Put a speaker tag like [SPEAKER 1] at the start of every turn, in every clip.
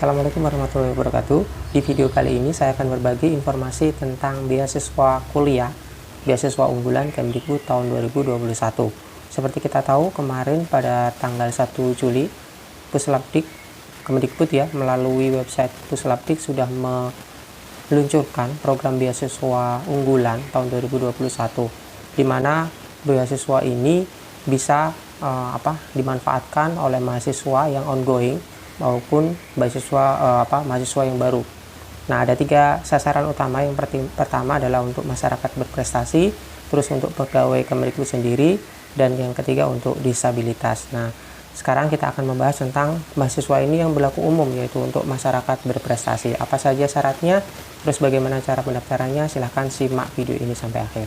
[SPEAKER 1] Assalamualaikum warahmatullahi wabarakatuh. Di video kali ini saya akan berbagi informasi tentang beasiswa kuliah, beasiswa unggulan Kemdikbud tahun 2021. Seperti kita tahu, kemarin pada tanggal 1 Juli, Puslapdik, Kemdikbud ya, melalui website Puslapdik sudah meluncurkan program beasiswa unggulan tahun 2021, di mana beasiswa ini bisa dimanfaatkan oleh mahasiswa yang ongoing maupun mahasiswa yang baru. Nah, ada 3 sasaran utama. Yang pertama adalah untuk masyarakat berprestasi, terus untuk pegawai Kemdikbud sendiri, dan yang ketiga untuk disabilitas. Nah, sekarang kita akan membahas tentang mahasiswa ini yang berlaku umum, yaitu untuk masyarakat berprestasi. Apa saja syaratnya, terus bagaimana cara pendaftarannya, silahkan simak video ini sampai akhir.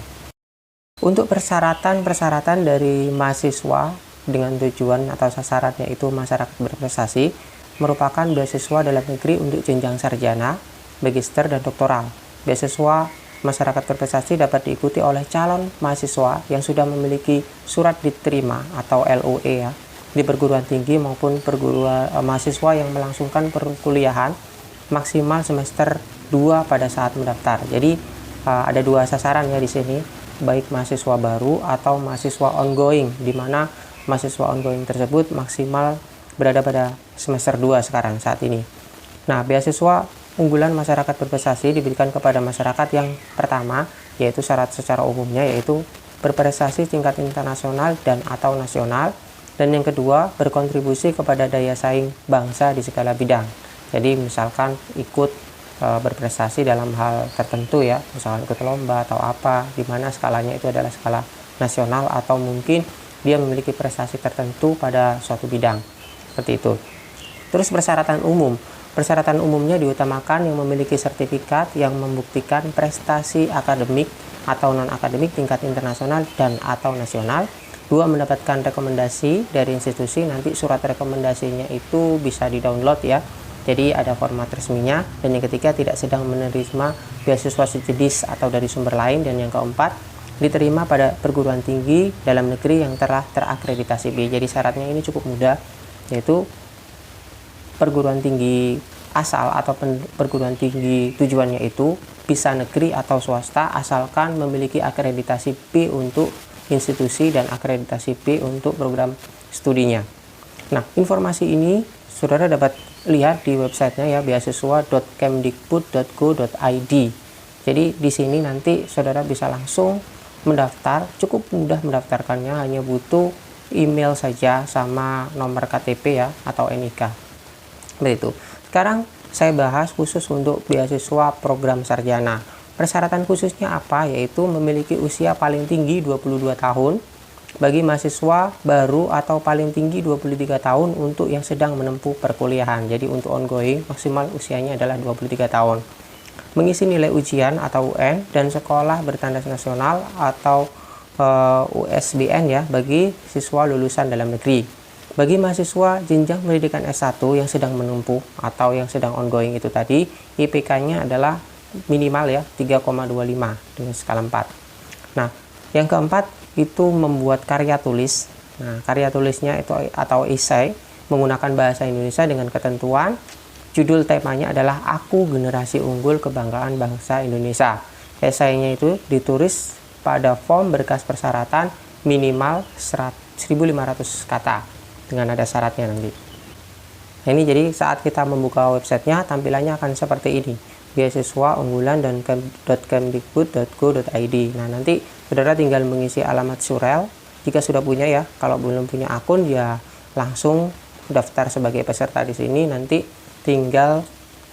[SPEAKER 1] Untuk persyaratan dari mahasiswa dengan tujuan atau sasarannya itu masyarakat berprestasi, merupakan beasiswa dalam negeri untuk jenjang sarjana, magister, dan doktoral. Beasiswa masyarakat berprestasi dapat diikuti oleh calon mahasiswa yang sudah memiliki surat diterima atau LOE ya, di perguruan tinggi maupun mahasiswa yang melangsungkan perkuliahan maksimal semester 2 pada saat mendaftar. Jadi ada 2 sasaran ya di sini, baik mahasiswa baru atau mahasiswa ongoing, di mana mahasiswa ongoing tersebut maksimal berada pada semester 2 sekarang saat ini. Nah, beasiswa unggulan masyarakat berprestasi diberikan kepada masyarakat yang pertama, yaitu syarat secara umumnya yaitu berprestasi tingkat internasional dan atau nasional, dan yang kedua berkontribusi kepada daya saing bangsa di segala bidang. Jadi misalkan ikut berprestasi dalam hal tertentu ya, misalkan ikut lomba atau apa, di mana skalanya itu adalah skala nasional, atau mungkin dia memiliki prestasi tertentu pada suatu bidang. Seperti itu. Terus persyaratan umum. Persyaratan umumnya diutamakan yang memiliki sertifikat yang membuktikan prestasi akademik atau non-akademik tingkat internasional dan atau nasional. 2, mendapatkan rekomendasi dari institusi. Nanti surat rekomendasinya itu bisa di-download ya. Jadi ada format resminya. Dan yang ketiga, tidak sedang menerima beasiswa sejenis atau dari sumber lain. Dan yang keempat, diterima pada perguruan tinggi dalam negeri yang telah terakreditasi B. Jadi syaratnya ini cukup mudah, yaitu perguruan tinggi asal atau perguruan tinggi tujuannya itu bisa negeri atau swasta, asalkan memiliki akreditasi B untuk institusi dan akreditasi B untuk program studinya. Nah, informasi ini saudara dapat lihat di websitenya ya, beasiswa.kemdikbud.go.id. Jadi di sini nanti saudara bisa langsung mendaftar, cukup mudah mendaftarkannya, hanya butuh email saja sama nomor KTP ya atau NIK. Begitu. Sekarang saya bahas khusus untuk beasiswa program sarjana. Persyaratan khususnya apa? Yaitu memiliki usia paling tinggi 22 tahun bagi mahasiswa baru atau paling tinggi 23 tahun untuk yang sedang menempuh perkuliahan. Jadi untuk ongoing maksimal usianya adalah 23 tahun. Mengisi nilai ujian atau UN dan sekolah bertandas nasional atau USBN ya bagi siswa lulusan dalam negeri. Bagi mahasiswa jenjang pendidikan S1 yang sedang menempuh atau yang sedang ongoing itu tadi, IPK-nya adalah minimal ya 3,25 dengan skala 4. Nah, yang keempat itu membuat karya tulis. Nah, karya tulisnya itu atau esai menggunakan bahasa Indonesia dengan ketentuan judul temanya adalah Aku Generasi Unggul Kebanggaan Bangsa Indonesia. Esainya itu ditulis pada form berkas persyaratan minimal 1.500 kata dengan ada syaratnya nanti. Nah, ini jadi saat kita membuka websitenya tampilannya akan seperti ini, beasiswa unggulan dan kemdikbud.go.id. Nah, nanti saudara tinggal mengisi alamat surel jika sudah punya ya. Kalau belum punya akun ya langsung daftar sebagai peserta di sini. Nanti tinggal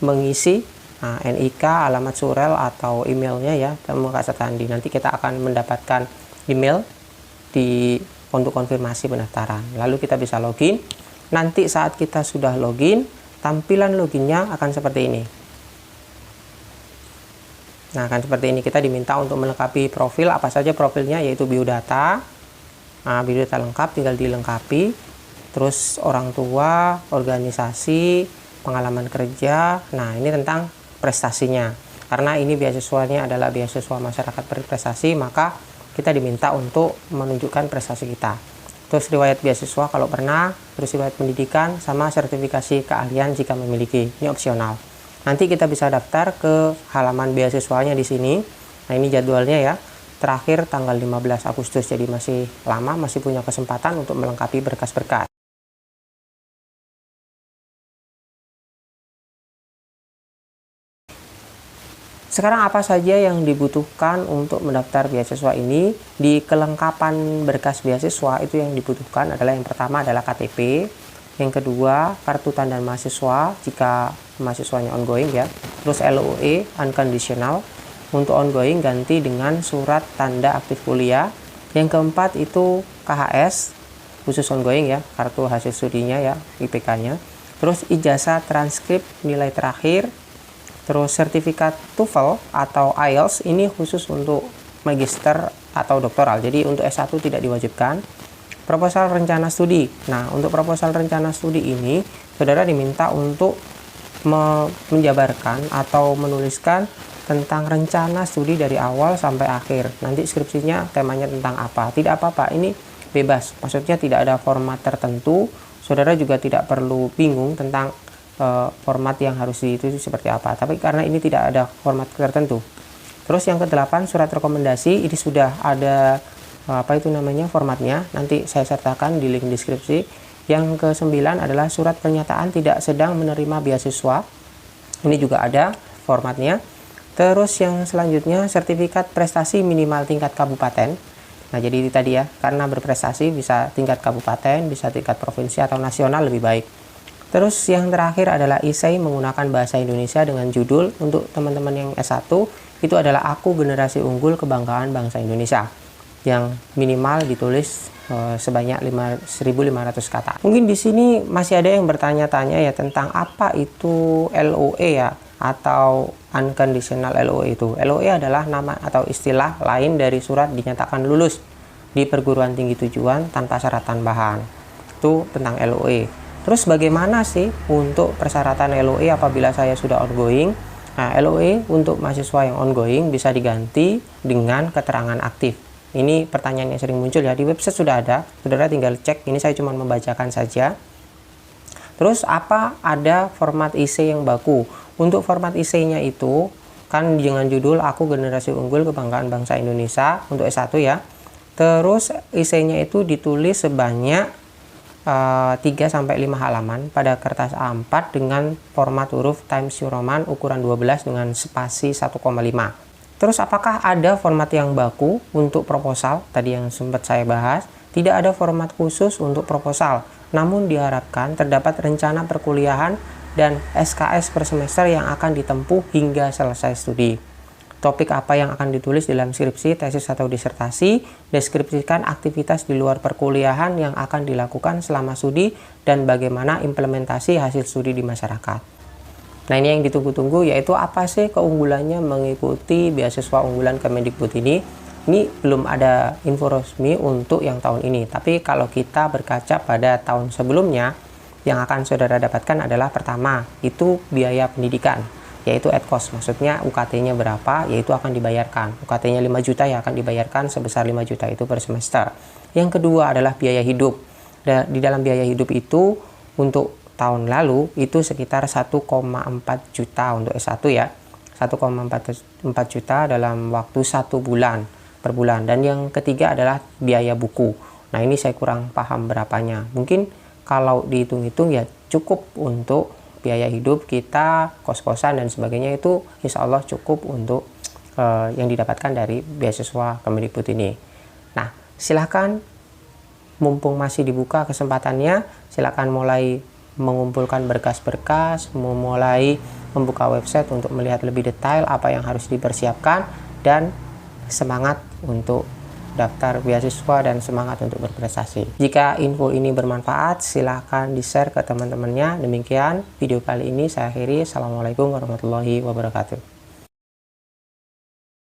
[SPEAKER 1] mengisi NIK, alamat surel atau emailnya ya, Kak Setandi. Nanti kita akan mendapatkan email untuk konfirmasi pendaftaran. Lalu kita bisa login. Nanti saat kita sudah login, tampilan loginnya akan seperti ini. Nah, akan seperti ini. Kita diminta untuk melengkapi profil. Apa saja profilnya? Yaitu biodata. Nah, biodata lengkap tinggal dilengkapi. Terus orang tua, organisasi, pengalaman kerja. Nah, ini tentang prestasinya. Karena ini beasiswanya adalah beasiswa masyarakat berprestasi, maka kita diminta untuk menunjukkan prestasi kita. terus riwayat beasiswa kalau pernah, terus riwayat pendidikan, sama sertifikasi keahlian jika memiliki. Ini opsional. Nanti kita bisa daftar ke halaman beasiswanya di sini. Nah, ini jadwalnya ya. Terakhir tanggal 15 Agustus, jadi masih lama, masih punya kesempatan untuk melengkapi berkas-berkas. Sekarang apa saja yang dibutuhkan untuk mendaftar beasiswa ini? Di kelengkapan berkas beasiswa itu yang dibutuhkan adalah yang pertama adalah KTP, yang kedua kartu tanda mahasiswa jika mahasiswanya ongoing ya, terus LOE unconditional, untuk ongoing ganti dengan surat tanda aktif kuliah, yang keempat itu KHS khusus ongoing ya, kartu hasil studinya ya, IPK-nya, terus ijazah transkrip nilai terakhir, terus sertifikat TOEFL atau IELTS ini khusus untuk magister atau doktoral, jadi untuk S1 tidak diwajibkan. Proposal rencana studi. Nah, untuk proposal rencana studi ini saudara diminta untuk menjabarkan atau menuliskan tentang rencana studi dari awal sampai akhir. Nanti skripsinya temanya tentang apa. Tidak apa-apa, ini bebas, maksudnya tidak ada format tertentu. Saudara juga tidak perlu bingung tentang format yang harus diikuti seperti apa, tapi karena ini tidak ada format tertentu. Terus yang ke-8 surat rekomendasi, ini sudah ada formatnya, nanti saya sertakan di link deskripsi. Yang ke-9 adalah surat pernyataan tidak sedang menerima beasiswa, ini juga ada formatnya. Terus yang selanjutnya sertifikat prestasi minimal tingkat kabupaten. Nah, jadi ini tadi ya, karena berprestasi bisa tingkat kabupaten, bisa tingkat provinsi atau nasional lebih baik. Terus yang terakhir adalah esai menggunakan bahasa Indonesia dengan judul untuk teman-teman yang S1 itu adalah Aku Generasi Unggul Kebanggaan Bangsa Indonesia, yang minimal ditulis sebanyak 1.500 kata. Mungkin di sini masih ada yang bertanya-tanya ya tentang apa itu LOE ya, atau unconditional LOE itu. LOE adalah nama atau istilah lain dari surat dinyatakan lulus di perguruan tinggi tujuan tanpa syarat tambahan. Itu tentang LOE. Terus bagaimana sih untuk persyaratan LOE apabila saya sudah ongoing? Nah, LOE untuk mahasiswa yang ongoing bisa diganti dengan keterangan aktif. Ini pertanyaan yang sering muncul ya, di website sudah ada, saudara tinggal cek, ini saya cuma membacakan saja. Terus ada format IC yang baku. Untuk format IC-nya itu kan dengan judul Aku Generasi Unggul Kebanggaan Bangsa Indonesia untuk S1 ya. Terus IC-nya itu ditulis sebanyak 3-5 halaman pada kertas A4 dengan format huruf Times New Roman ukuran 12 dengan spasi 1,5. Terus apakah ada format yang baku untuk proposal? Tadi yang sempat saya bahas, tidak ada format khusus untuk proposal, namun diharapkan terdapat rencana perkuliahan dan SKS per semester yang akan ditempuh hingga selesai studi. Topik apa yang akan ditulis dalam skripsi, tesis atau disertasi, deskripsikan aktivitas di luar perkuliahan yang akan dilakukan selama studi, dan bagaimana implementasi hasil studi di masyarakat. Nah, ini yang ditunggu-tunggu, yaitu apa sih keunggulannya mengikuti beasiswa unggulan Kemendikbud ini. Ini belum ada info resmi untuk yang tahun ini, tapi kalau kita berkaca pada tahun sebelumnya, yang akan saudara dapatkan adalah pertama, itu biaya pendidikan, yaitu at cost, maksudnya UKT-nya berapa, yaitu akan dibayarkan. UKT-nya 5 juta ya akan dibayarkan sebesar 5 juta itu per semester. Yang kedua adalah biaya hidup. Di dalam biaya hidup itu untuk tahun lalu itu sekitar 1,4 juta untuk S1 ya. 1,4 juta dalam waktu 1 bulan per bulan. Dan yang ketiga adalah biaya buku. Nah, ini saya kurang paham berapanya. Mungkin kalau dihitung-hitung ya cukup untuk biaya hidup kita, kos-kosan dan sebagainya, itu insya Allah cukup untuk yang didapatkan dari beasiswa Kemendikbud ini. Nah, silahkan mumpung masih dibuka kesempatannya, silahkan mulai mengumpulkan berkas-berkas, memulai membuka website untuk melihat lebih detail apa yang harus dipersiapkan, dan semangat untuk daftar beasiswa dan semangat untuk berprestasi. Jika info ini bermanfaat, silahkan di-share ke teman-temannya. Demikian video kali ini saya akhiri. Assalamualaikum warahmatullahi wabarakatuh.